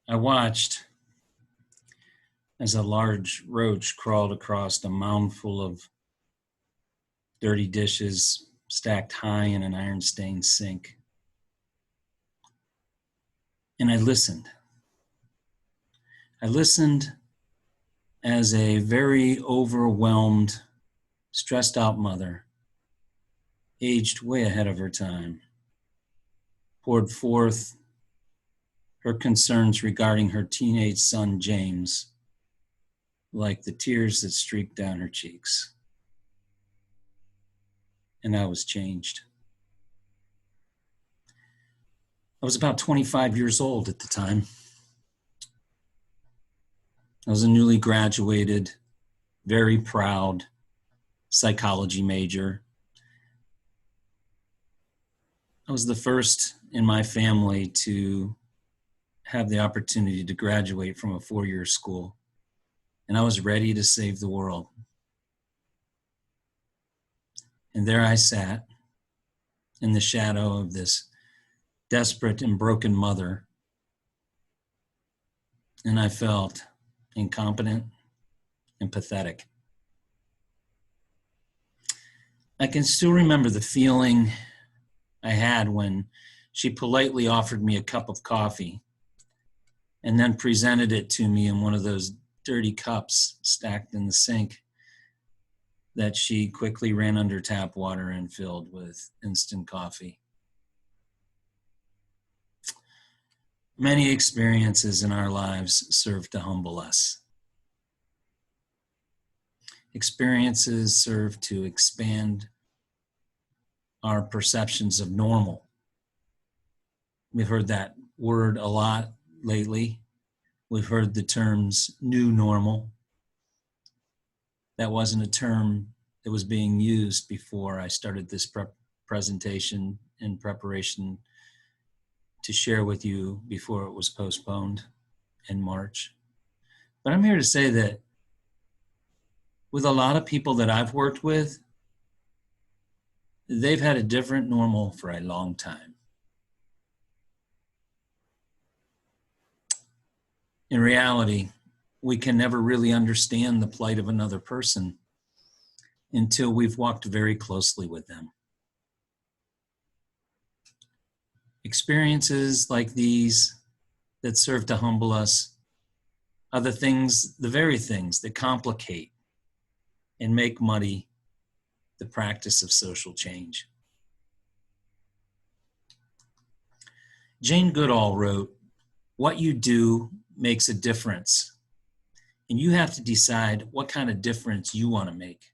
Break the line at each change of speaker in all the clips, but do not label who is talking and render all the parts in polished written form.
I watched as a large roach crawled across a mound full of dirty dishes stacked high in an iron-stained sink. And I listened. I listened as a very overwhelmed, stressed out mother, aged way ahead of her time, poured forth her concerns regarding her teenage son, James, like the tears that streaked down her cheeks. And I was changed. I was about 25 years old at the time. I was a newly graduated, very proud psychology major. I was the first in my family to have the opportunity to graduate from a 4-year school, and I was ready to save the world. And there I sat in the shadow of this desperate and broken mother, and I felt incompetent and pathetic. I can still remember the feeling I had when she politely offered me a cup of coffee and then presented it to me in one of those dirty cups stacked in the sink that she quickly ran under tap water and filled with instant coffee. Many experiences in our lives serve to humble us. Experiences serve to expand our perceptions of normal. We've heard that word a lot lately. We've heard the terms new normal. That wasn't a term that was being used before I started this presentation in preparation to share with you before it was postponed in March. But I'm here to say that with a lot of people that I've worked with, they've had a different normal for a long time. In reality, we can never really understand the plight of another person until we've walked very closely with them. Experiences like these that serve to humble us are the very things that complicate and make muddy the practice of social change. Jane Goodall wrote, "What you do makes a difference, and you have to decide what kind of difference you want to make."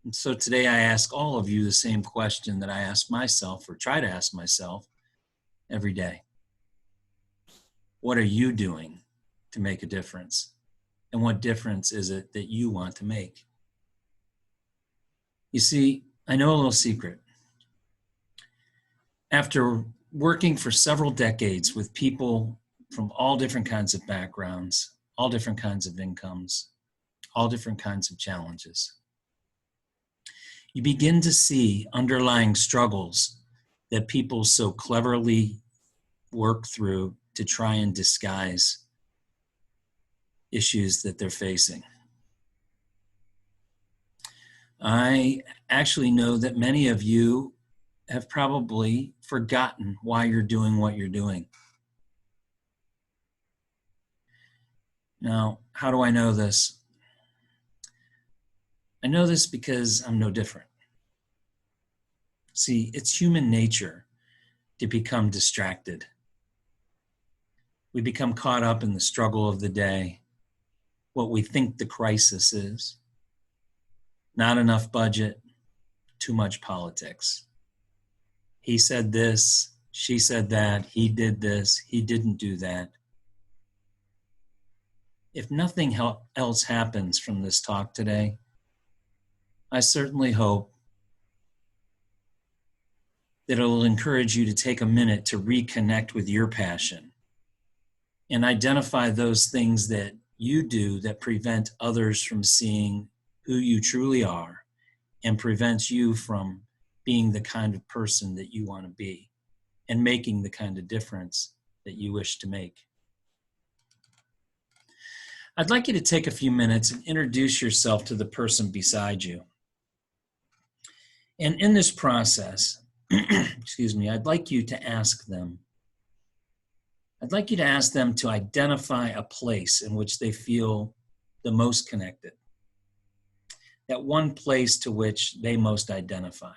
And so today I ask all of you the same question that I ask myself, or try to ask myself every day. What are you doing to make a difference? And what difference is it that you want to make? You see, I know a little secret. After working for several decades with people from all different kinds of backgrounds, all different kinds of incomes, all different kinds of challenges, you begin to see underlying struggles that people so cleverly work through to try and disguise issues that they're facing. I actually know that many of you have probably forgotten why you're doing what you're doing. Now, how do I know this? I know this because I'm no different. See, it's human nature to become distracted. We become caught up in the struggle of the day, what we think the crisis is. Not enough budget, too much politics. He said this, she said that, he did this, he didn't do that. If nothing else happens from this talk today, I certainly hope that it will encourage you to take a minute to reconnect with your passion and identify those things that you do that prevent others from seeing who you truly are and prevents you from being the kind of person that you want to be and making the kind of difference that you wish to make. I'd like you to take a few minutes and introduce yourself to the person beside you. And in this process, excuse me, I'd like you to ask them to identify a place in which they feel the most connected. That one place to which they most identify.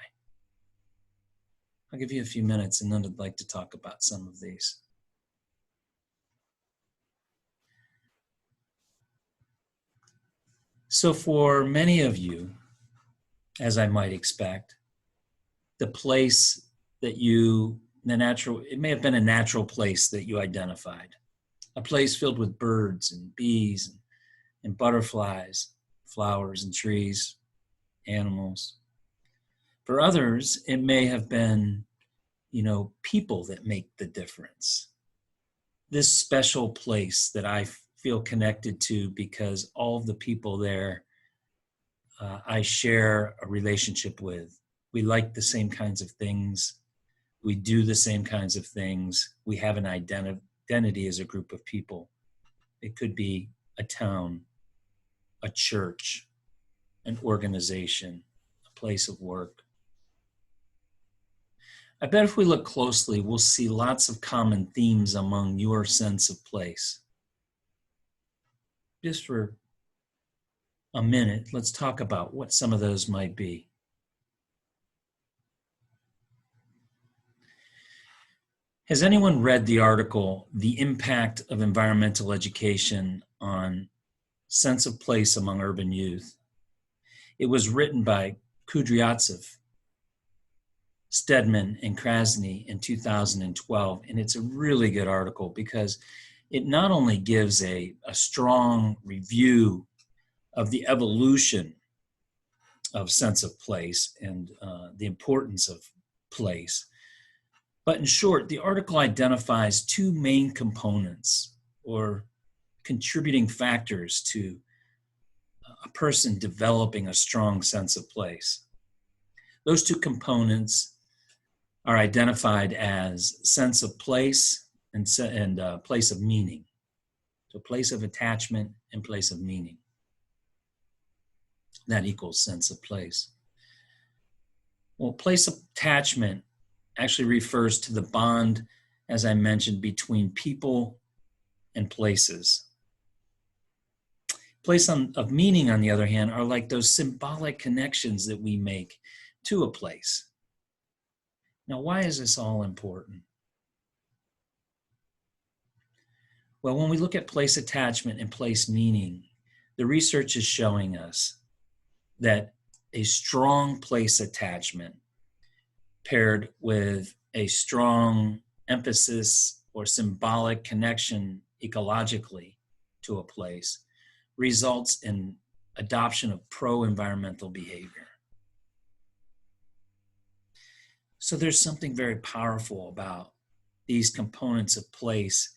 I'll give you a few minutes and then I'd like to talk about some of these. So for many of you, as I might expect, the place that it may have been a natural place that you identified. A place filled with birds and bees and butterflies, flowers and trees, animals. For others, it may have been, people that make the difference. This special place that I feel connected to because all of the people there I share a relationship with. We like the same kinds of things. We do the same kinds of things. We have an identity as a group of people. It could be a town, a church, an organization, a place of work. I bet if we look closely, we'll see lots of common themes among your sense of place. Just for a minute, let's talk about what some of those might be. Has anyone read the article, The Impact of Environmental Education on Sense of Place Among Urban Youth? It was written by Kudryavtsev, Stedman, and Krasny in 2012, and it's a really good article because it not only gives a strong review of the evolution of sense of place and the importance of place, but in short, the article identifies two main components or contributing factors to a person developing a strong sense of place. Those two components are identified as sense of place and place of meaning. So place of attachment and place of meaning. That equals sense of place. Well, place of attachment actually refers to the bond, as I mentioned, between people and places. Place of meaning, on the other hand, are like those symbolic connections that we make to a place. Now, why is this all important? Well, when we look at place attachment and place meaning, the research is showing us that a strong place attachment paired with a strong emphasis or symbolic connection ecologically to a place results in adoption of pro-environmental behavior. So there's something very powerful about these components of place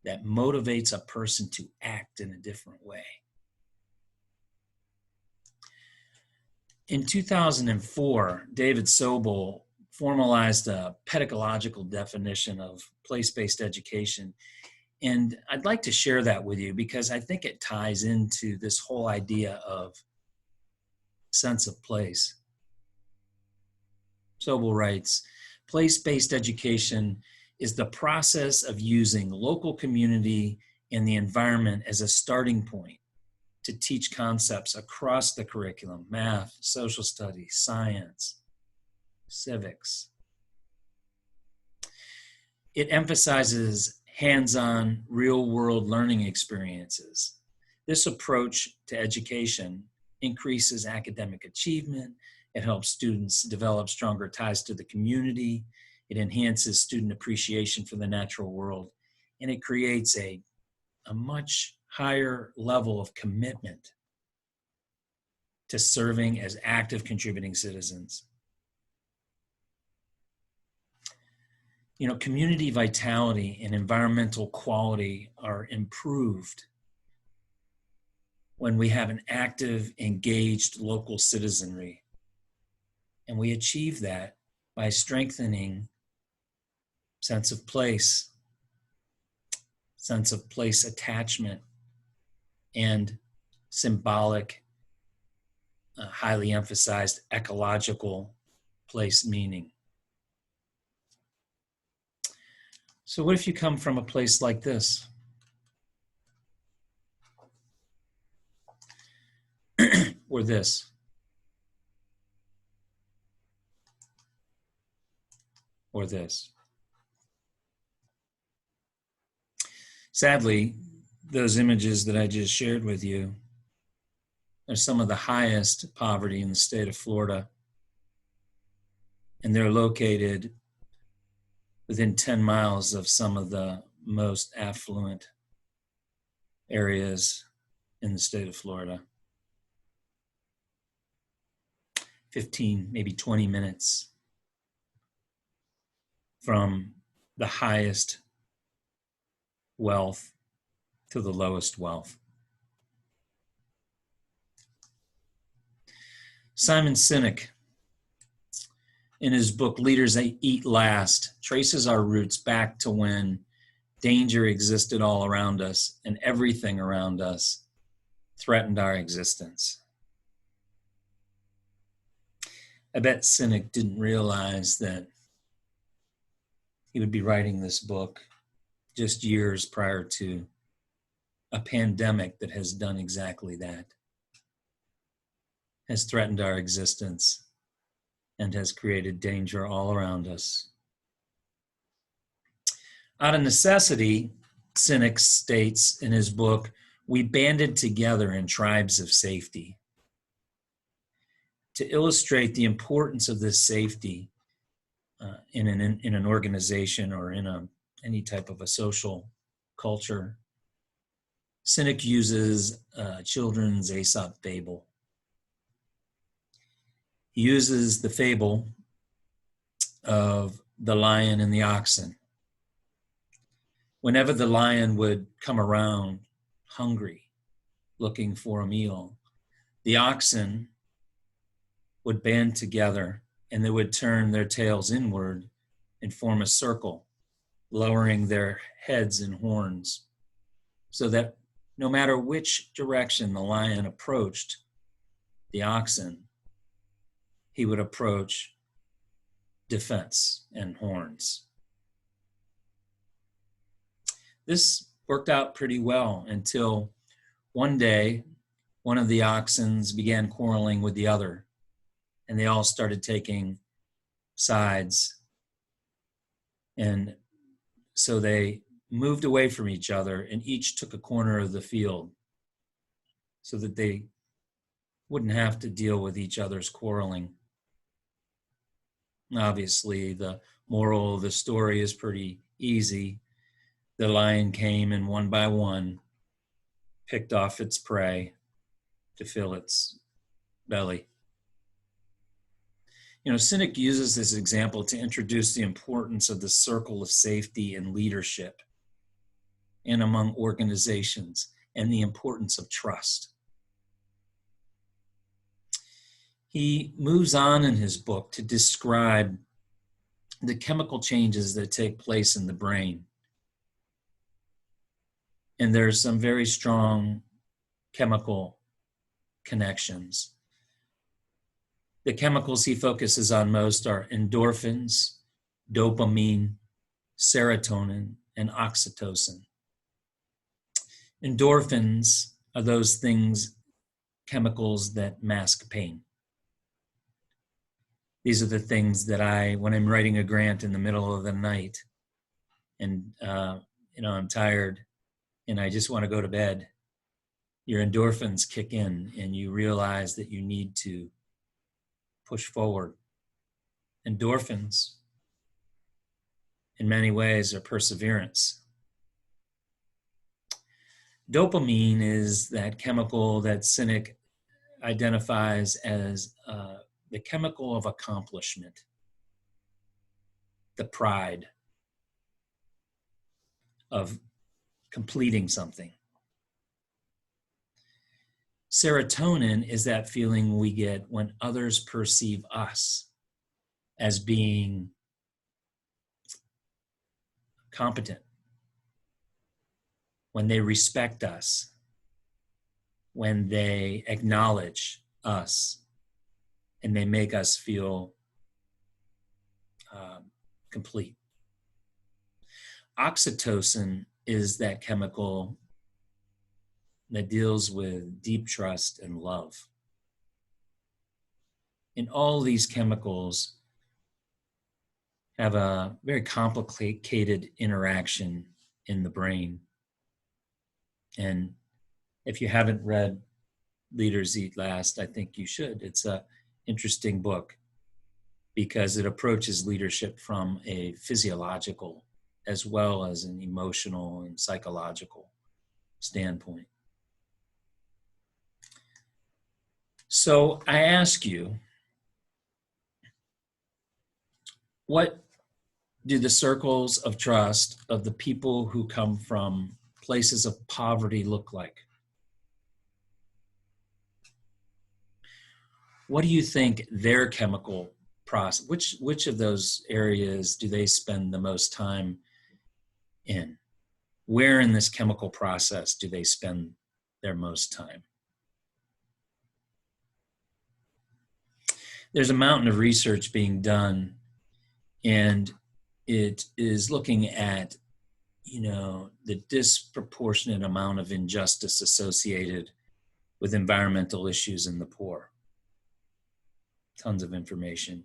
that motivates a person to act in a different way. In 2004, David Sobel formalized a pedagogical definition of place-based education. And I'd like to share that with you because I think it ties into this whole idea of sense of place. Sobel writes, place-based education is the process of using local community and the environment as a starting point to teach concepts across the curriculum: math, social studies, science, civics. It emphasizes hands-on, real-world learning experiences. This approach to education increases academic achievement. It helps students develop stronger ties to the community. It enhances student appreciation for the natural world. And it creates a much higher level of commitment to serving as active contributing citizens. You know, community vitality and environmental quality are improved when we have an active, engaged local citizenry. And we achieve that by strengthening sense of place, sense of place attachment, and symbolic, highly emphasized ecological place meaning. So what if you come from a place like this? Or this? Or this? Sadly, those images that I just shared with you are some of the highest poverty in the state of Florida. And they're located within 10 miles of some of the most affluent areas in the state of Florida. 15, maybe 20 minutes from the highest wealth to the lowest wealth. Simon Sinek, in his book, Leaders Eat Last, traces our roots back to when danger existed all around us and everything around us threatened our existence. I bet Sinek didn't realize that he would be writing this book just years prior to a pandemic that has done exactly that, has threatened our existence and has created danger all around us. Out of necessity, Sinek states in his book, we banded together in tribes of safety. To illustrate the importance of this safety in an organization or in any type of a social culture, Sinek uses children's Aesop fable. He uses the fable of the lion and the oxen. Whenever the lion would come around hungry, looking for a meal, the oxen would band together and they would turn their tails inward and form a circle, lowering their heads and horns, so that no matter which direction the lion approached the oxen, he would approach defense and horns. This worked out pretty well until one day, one of the oxen began quarreling with the other, and they all started taking sides. And so they moved away from each other and each took a corner of the field so that they wouldn't have to deal with each other's quarreling. Obviously, the moral of the story is pretty easy. The lion came and one by one picked off its prey to fill its belly. Sinek uses this example to introduce the importance of the circle of safety in leadership and among organizations, and the importance of trust. He moves on in his book to describe the chemical changes that take place in the brain. And there's some very strong chemical connections. The chemicals he focuses on most are endorphins, dopamine, serotonin, and oxytocin. Endorphins are those chemicals that mask pain. These are the things that when I'm writing a grant in the middle of the night and, I'm tired and I just want to go to bed, your endorphins kick in and you realize that you need to push forward. Endorphins, in many ways, are perseverance. Dopamine is that chemical that Sinek identifies as the chemical of accomplishment, the pride of completing something. Serotonin is that feeling we get when others perceive us as being competent, when they respect us, when they acknowledge us, and they make us feel complete. Oxytocin is that chemical that deals with deep trust and love. And all these chemicals have a very complicated interaction in the brain. And if you haven't read Leaders Eat Last, I think you should. It's an interesting book because it approaches leadership from a physiological as well as an emotional and psychological standpoint. So I ask you, what do the circles of trust of the people who come from places of poverty look like? What do you think their chemical process, which of those areas do they spend the most time in? Where in this chemical process do they spend their most time? There's a mountain of research being done, and it is looking at, the disproportionate amount of injustice associated with environmental issues in the poor. Tons of information,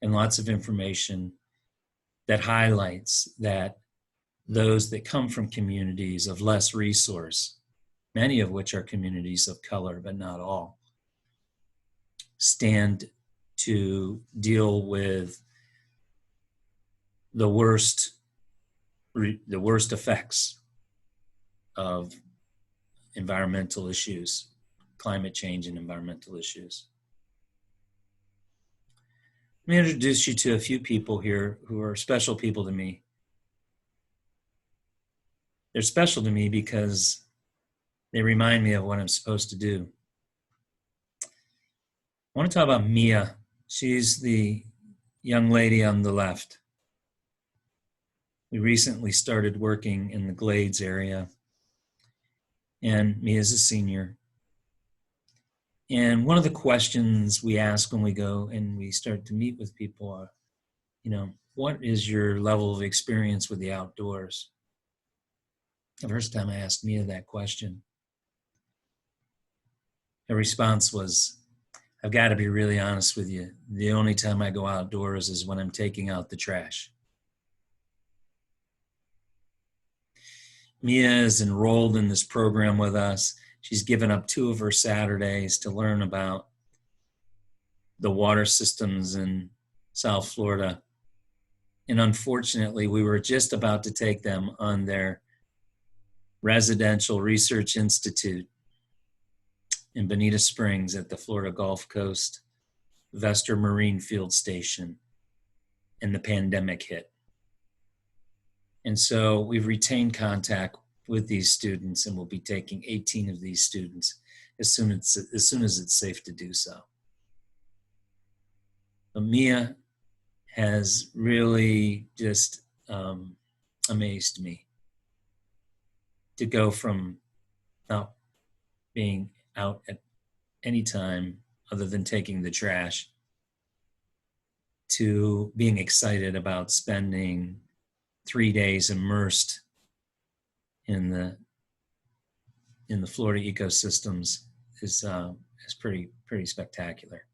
and lots of information that highlights that those that come from communities of less resource, many of which are communities of color, but not all, stand to deal with the worst effects of environmental issues, climate change and environmental issues. Let me introduce you to a few people here who are special people to me. They're special to me because they remind me of what I'm supposed to do. I want to talk about Mia. She's the young lady on the left. We recently started working in the Glades area, and Mia's a senior. And one of the questions we ask when we go and we start to meet with people are, what is your level of experience with the outdoors? The first time I asked Mia that question, her response was, I've got to be really honest with you. The only time I go outdoors is when I'm taking out the trash. Mia is enrolled in this program with us. She's given up 2 of her Saturdays to learn about the water systems in South Florida. And unfortunately, we were just about to take them on their residential research institute in Bonita Springs at the Florida Gulf Coast, Vester Marine Field Station, and the pandemic hit. And so we've retained contact with these students, and we'll be taking 18 of these students as soon as it's safe to do so. But Mia has really just amazed me to go from not being out at any time other than taking the trash to being excited about spending 3 days immersed in the Florida ecosystems is pretty spectacular.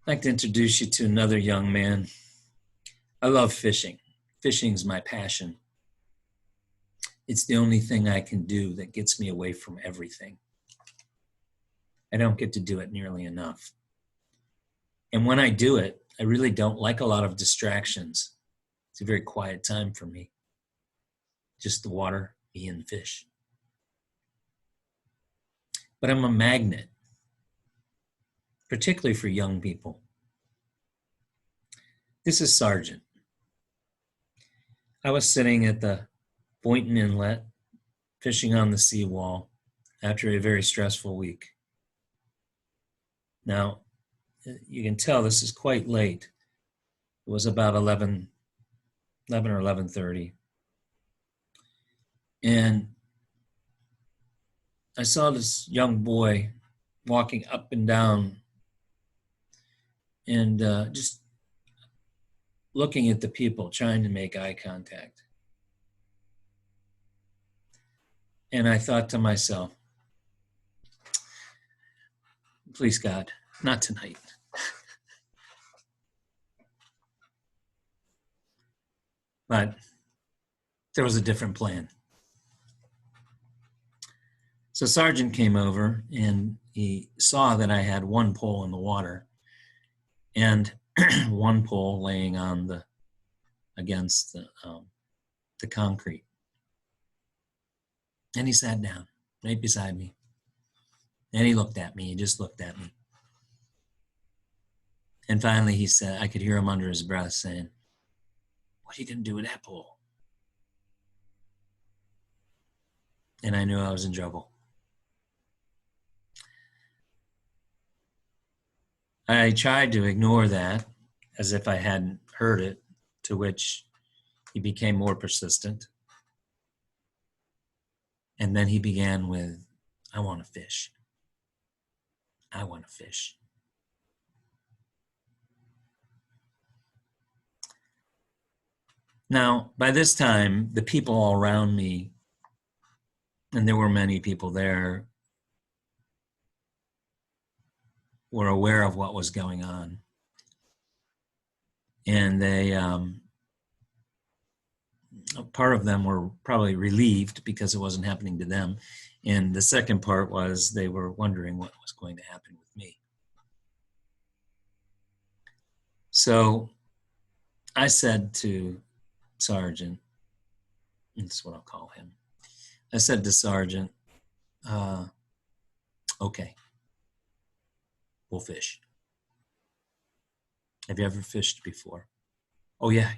I'd like to introduce you to another young man. I love fishing. Fishing's my passion. It's the only thing I can do that gets me away from everything. I don't get to do it nearly enough. And when I do it, I really don't like a lot of distractions. It's a very quiet time for me. Just the water, me and the fish. But I'm a magnet, particularly for young people. This is Sargent. I was sitting at the Boynton Inlet, fishing on the seawall after a very stressful week. Now, you can tell this is quite late. It was about 11 or 11:30. And I saw this young boy walking up and down and just looking at the people, trying to make eye contact. And I thought to myself, please, God, not tonight. But there was a different plan. So Sergeant came over and he saw that I had one pole in the water and one pole laying on against the concrete. And he sat down right beside me. And he looked at me. He just looked at me. And finally he said, I could hear him under his breath saying, what are you going to do with that pole? And I knew I was in trouble. I tried to ignore that as if I hadn't heard it, to which he became more persistent. And then he began with, I want to fish. I want to fish. Now, by this time, the people all around me, and there were many people there, were aware of what was going on. And they, part of them were probably relieved because it wasn't happening to them. And the second part was they were wondering what was going to happen with me. So I said to Sergeant, that's what I'll call him. I said to Sergeant, okay, we'll fish. Have you ever fished before? Oh, yeah.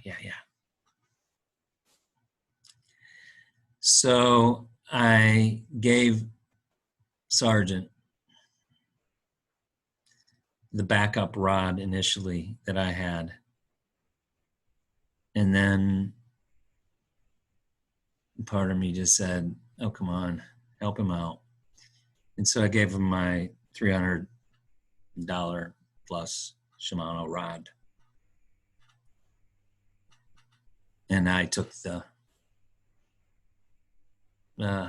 So I gave Sergeant the backup rod initially that I had. And then part of me just said, oh, come on, help him out. And so I gave him my $300 plus Shimano rod. And I took the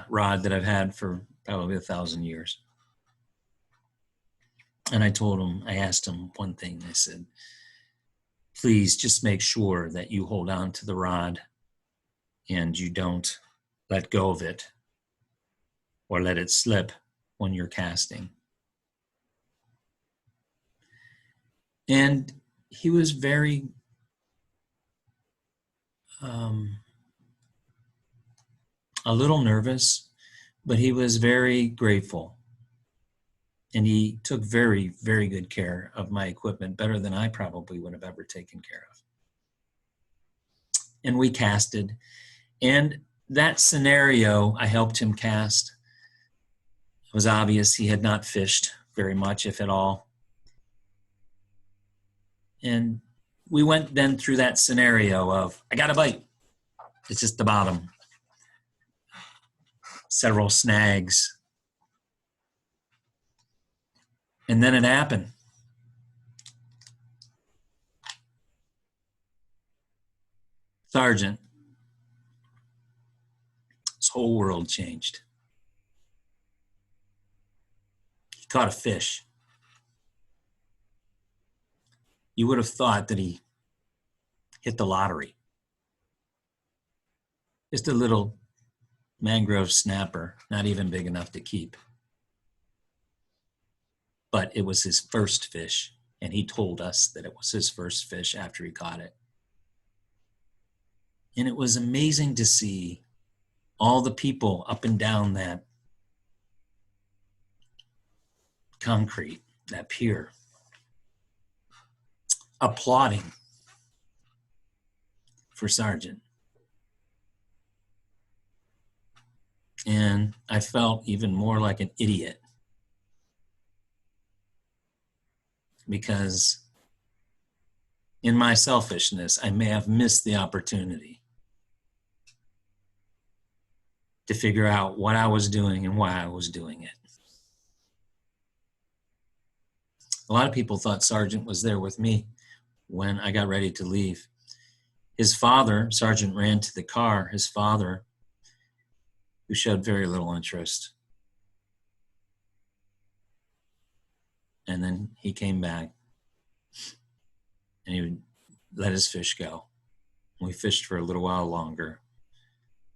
rod that I've had for probably 1,000 years. And I told him, I asked him one thing. I said, please just make sure that you hold on to the rod and you don't let go of it or let it slip when you're casting. And he was very a little nervous, but he was very grateful. And he took very, very good care of my equipment, better than I probably would have ever taken care of. And we casted. And that scenario, I helped him cast. It was obvious he had not fished very much, if at all. And we went then through that scenario of, I got a bite. It's just the bottom. Several snags. And then it happened. Sergeant, his whole world changed. He caught a fish. You would have thought that he hit the lottery. Just a little mangrove snapper, not even big enough to keep. But it was his first fish, and he told us that it was his first fish after he caught it. And it was amazing to see all the people up and down that concrete, that pier, applauding for Sergeant. And I felt even more like an idiot because in my selfishness, I may have missed the opportunity to figure out what I was doing and why I was doing it. A lot of people thought Sargent was there with me when I got ready to leave. His father, Sargent ran to the car, his father, who showed very little interest. And then he came back and he would let his fish go. We fished for a little while longer,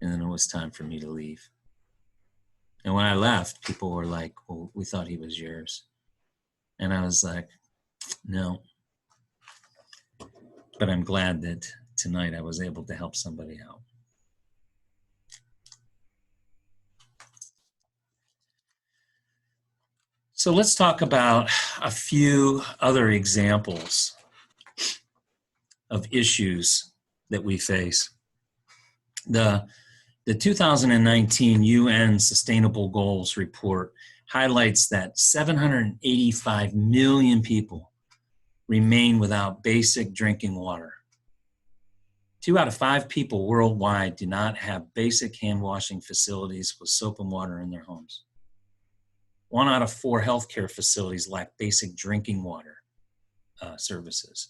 and then it was time for me to leave. And when I left, people were like, well, we thought he was yours. And I was like, no. But I'm glad that tonight I was able to help somebody out. So let's talk about a few other examples of issues that we face. The 2019 UN Sustainable Goals report highlights that 785 million people remain without basic drinking water. 2 out of 5 people worldwide do not have basic hand washing facilities with soap and water in their homes. 1 out of 4 healthcare facilities lack basic drinking water services.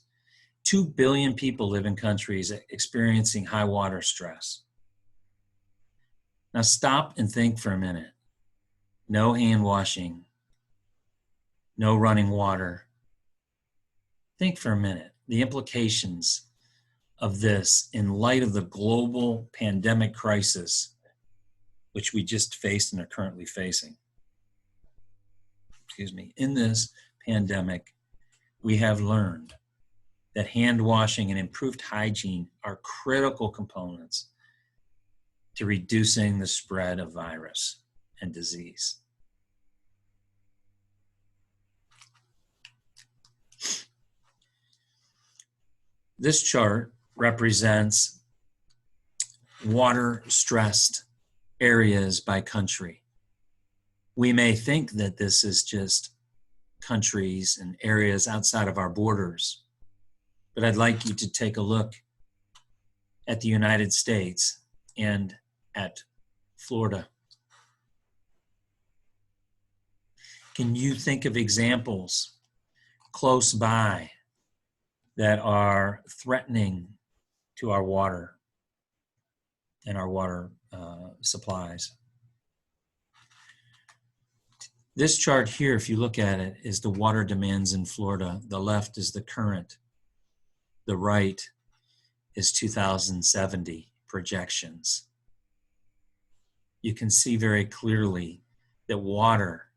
2 billion people live in countries experiencing high water stress. Now stop and think for a minute. No hand washing, no running water. Think for a minute, the implications of this in light of the global pandemic crisis, which we just faced and are currently facing. In this pandemic, we have learned that hand washing and improved hygiene are critical components to reducing the spread of virus and disease. This chart represents water-stressed areas by country. We may think that this is just countries and areas outside of our borders, but I'd like you to take a look at the United States and at Florida. Can you think of examples close by that are threatening to our water and our water supplies? This chart here, if you look at it, is the water demands in Florida. The left is the current. The right is 2070 projections. You can see very clearly that water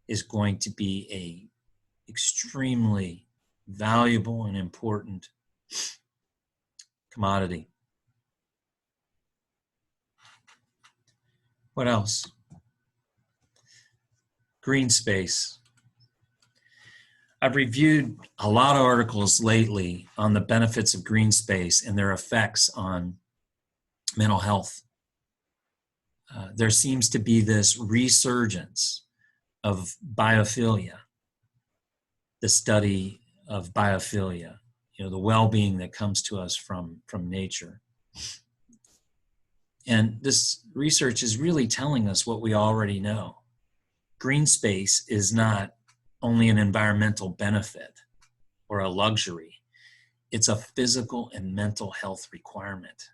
is going to be a extremely valuable and important commodity. What else? Green space. I've reviewed a lot of articles lately on the benefits of green space and their effects on mental health. There seems to be this resurgence of biophilia, the study of biophilia, the well-being that comes to us from nature. And this research is really telling us what we already know. Green space is not only an environmental benefit or a luxury, it's a physical and mental health requirement.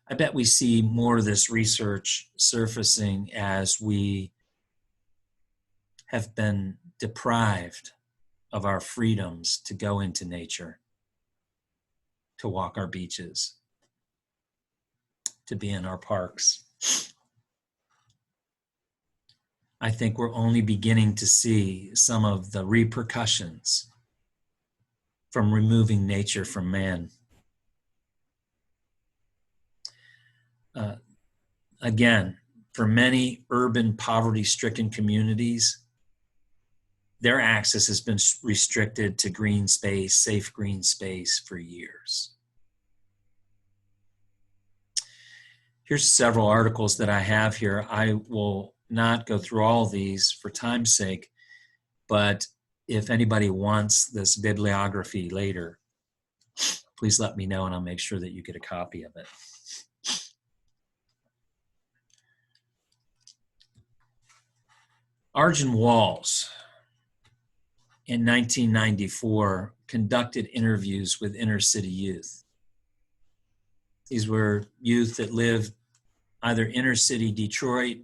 I bet we see more of this research surfacing as we have been deprived of our freedoms to go into nature, to walk our beaches, to be in our parks. I think we're only beginning to see some of the repercussions from removing nature from man. Again, for many urban poverty-stricken communities, their access has been restricted to green space, safe green space for years. Here's several articles that I have here. I will not go through all of these for time's sake, but if anybody wants this bibliography later, please let me know and I'll make sure that you get a copy of it. Arjun Walls in 1994 conducted interviews with inner city youth. These were youth that lived either inner city Detroit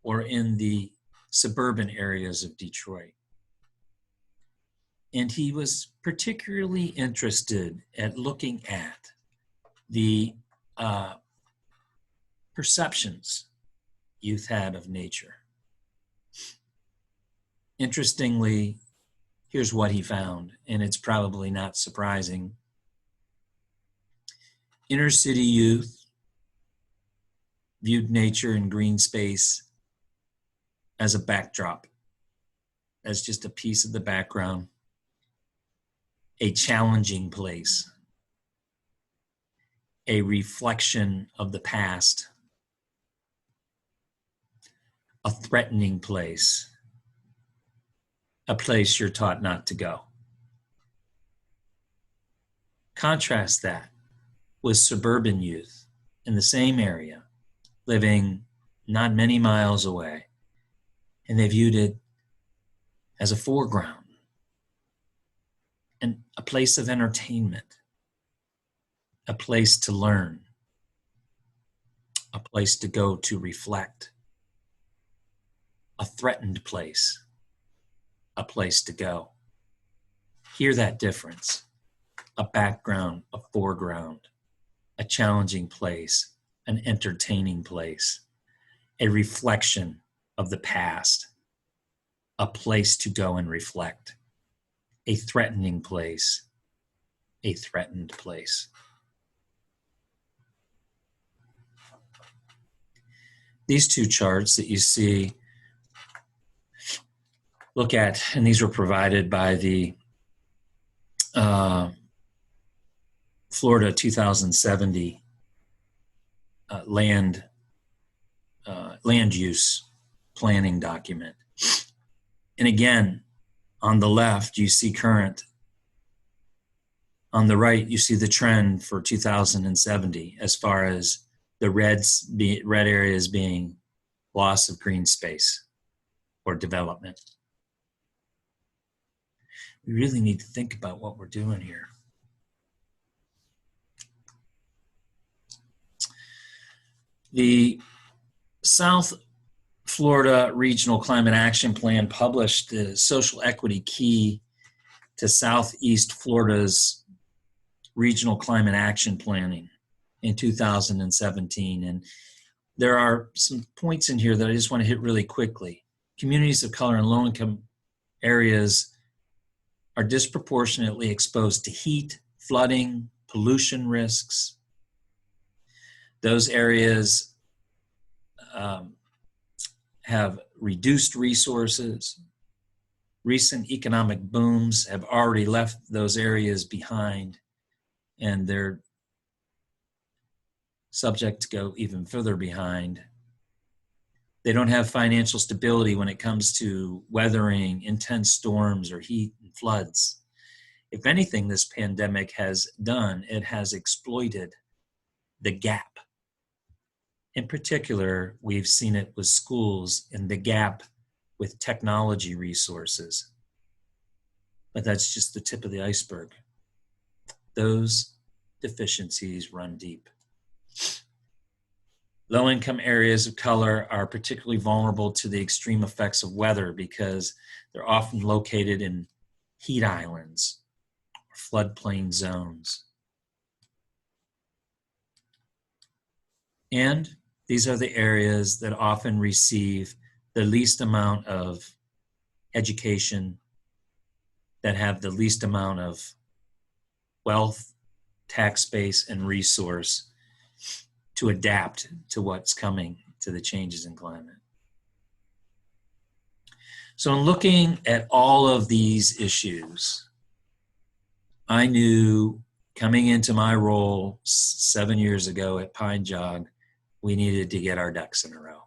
or in the suburban areas of Detroit. And he was particularly interested at looking at the perceptions youth had of nature. Interestingly, here's what he found, and it's probably not surprising. Inner city youth viewed nature and green space as a backdrop, as just a piece of the background, a challenging place, a reflection of the past, a threatening place, a place you're taught not to go. Contrast that with suburban youth in the same area, living not many miles away, and they viewed it as a foreground and a place of entertainment, a place to learn, a place to go to reflect, a threatened place, a place to go. Hear that difference: a background, a foreground, a challenging place, an entertaining place, a reflection of the past, a place to go and reflect, a threatening place, a threatened place. These two charts that you see, look at, and these were provided by the Florida 2070 land use planning document. And again, on the left, you see current. On the right, you see the trend for 2070 as far as the red areas being loss of green space or development. We really need to think about what we're doing here. The South Florida Regional Climate Action Plan published the social equity key to Southeast Florida's regional climate action planning in 2017. And there are some points in here that I just want to hit really quickly. Communities of color and low-income areas are disproportionately exposed to heat, flooding, pollution risks. Those areas have reduced resources. Recent economic booms have already left those areas behind, and they're subject to go even further behind. They don't have financial stability when it comes to weathering intense storms or heat and floods. If anything, this pandemic has done, it has exploited the gap. In particular, we've seen it with schools and the gap with technology resources. But that's just the tip of the iceberg. Those deficiencies run deep. Low-income areas of color are particularly vulnerable to the extreme effects of weather because they're often located in heat islands or floodplain zones. And these are the areas that often receive the least amount of education, that have the least amount of wealth, tax base, and resource to adapt to what's coming, to the changes in climate. So in looking at all of these issues, I knew coming into my role 7 years ago at Pine Jog, we needed to get our ducks in a row.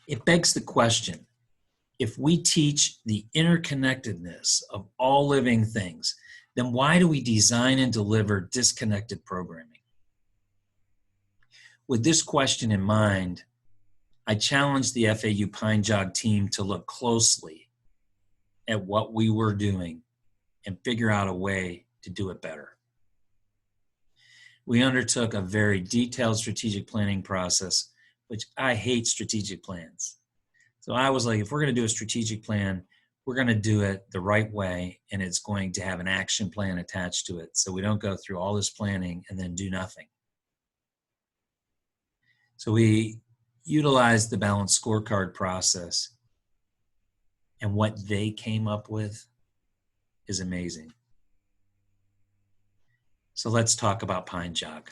It begs the question, if we teach the interconnectedness of all living things, then why do we design and deliver disconnected programming? With this question in mind, I challenged the FAU Pine Jog team to look closely at what we were doing and figure out a way to do it better. We undertook a very detailed strategic planning process, which I hate strategic plans. So I was like, if we're going to do a strategic plan, we're going to do it the right way, and it's going to have an action plan attached to it. So we don't go through all this planning and then do nothing. So we utilized the balanced scorecard process, and what they came up with is amazing. So let's talk about Pine Jog.